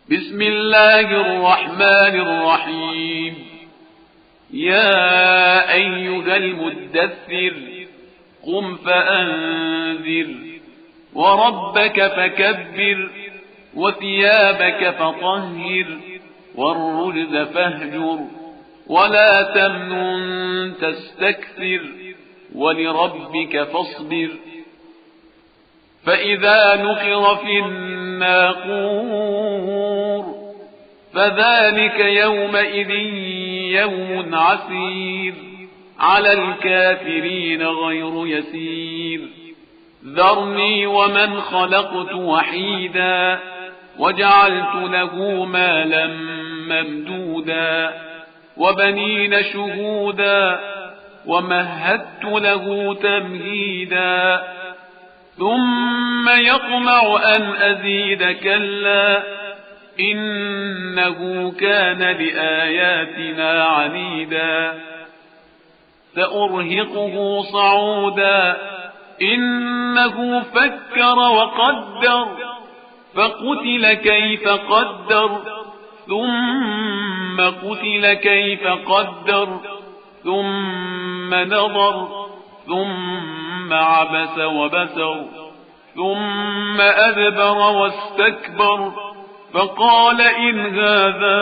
بسم الله الرحمن الرحيم. يا أيها المدثر قم فأنذر وربك فكبر وثيابك فطهر والرجز فاهجر ولا تمنن تستكثر ولربك فاصبر. فإذا نقر في الناقور فذلك يومئذ يوم عسير على الكافرين غير يسير. ذرني ومن خلقت وحيدا وجعلت له مالا ممدودا وبنين شهودا ومهدت له تمهيدا ثم يطمع أن أزيد كلا إنه كان لآياتنا عنيدا. سأرهقه صعودا إنه فكر وقدر فقتل كيف قدر ثم قتل كيف قدر ثم نظر ثم عبس وبسر ثم أدبر واستكبر فقال إن هذا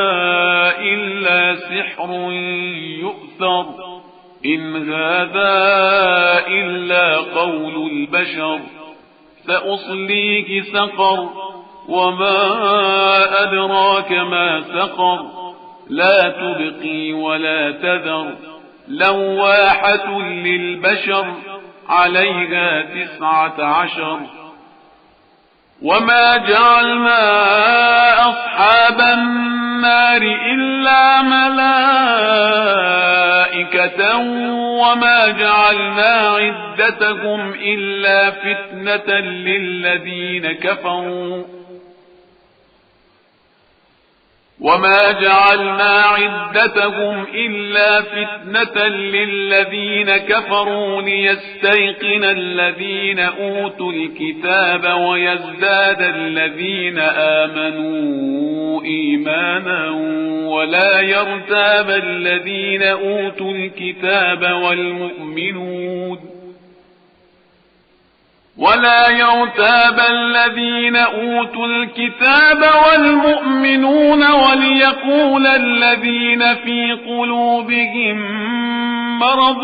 إلا سحر يؤثر إن هذا إلا قول البشر. سأصليه سقر وما أدراك ما سقر لا تبقي ولا تذر لواحة للبشر عليها 19. وما جعلنا أصحاب النار إلا ملائكة وما جعلنا عدتهم إلا فتنة للذين كفروا وما جعلنا عدتهم إلا فتنة للذين كفروا ليستيقن الذين أوتوا الكتاب ويزداد الذين آمنوا إيمانا ولا يرتاب الذين أوتوا الكتاب والمؤمنون وليقول الذين في قلوبهم مرض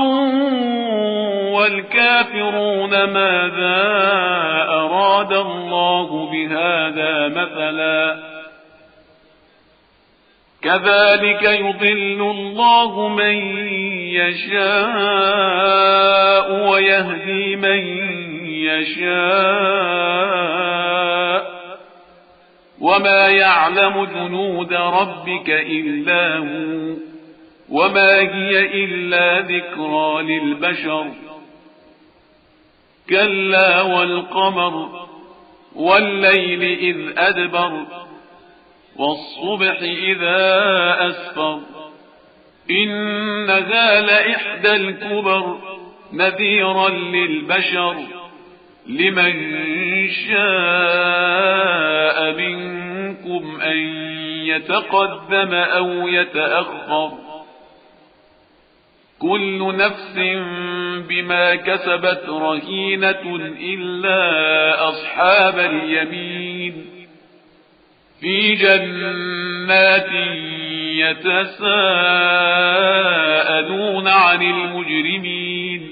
والكافرون ماذا أراد الله بهذا مثلا كذلك يضل الله من يشاء ويهدي من يشاء وما يعلم جنود ربك إلا هو وما هي إلا ذكرى للبشر. كلا والقمر والليل إذ أدبر والصبح إذا أسفر إنها لإحدى الكبر نذيرا للبشر لمن شاء منكم أن يتقدم أو يتأخر كل نفس بما كسبت رهينة إلا أصحاب اليمين في جنات يتساءلون عن المجرمين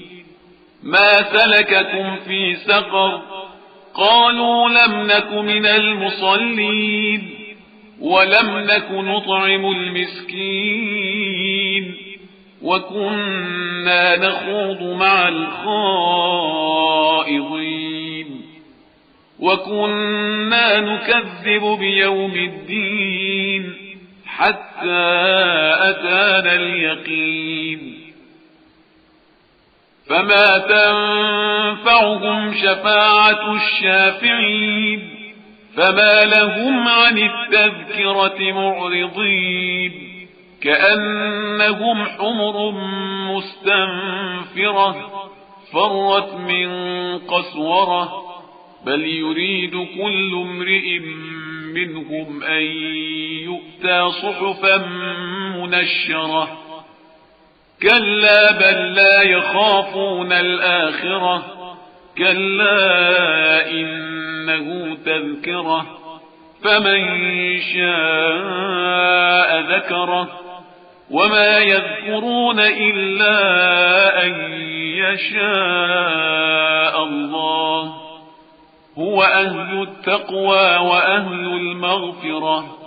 ما سلككم في سقر قالوا لم نك من المصلين ولم نك نطعم المسكين وكنا نخوض مع الخائضين وكنا نكذب بيوم الدين حتى أتانا اليقين فما تنفعهم شفاعة الشافعين فما لهم عن التذكرة معرضين كأنهم حمر مستنفرة فرت من قسورة بل يريد كل امرئ منهم أن يؤتى صحفا منشرة كلا بل لا يخافون الآخرة كلا إنه تذكرة فمن شاء ذكره وما يذكرون إلا أن يشاء الله هو أهل التقوى وأهل المغفرة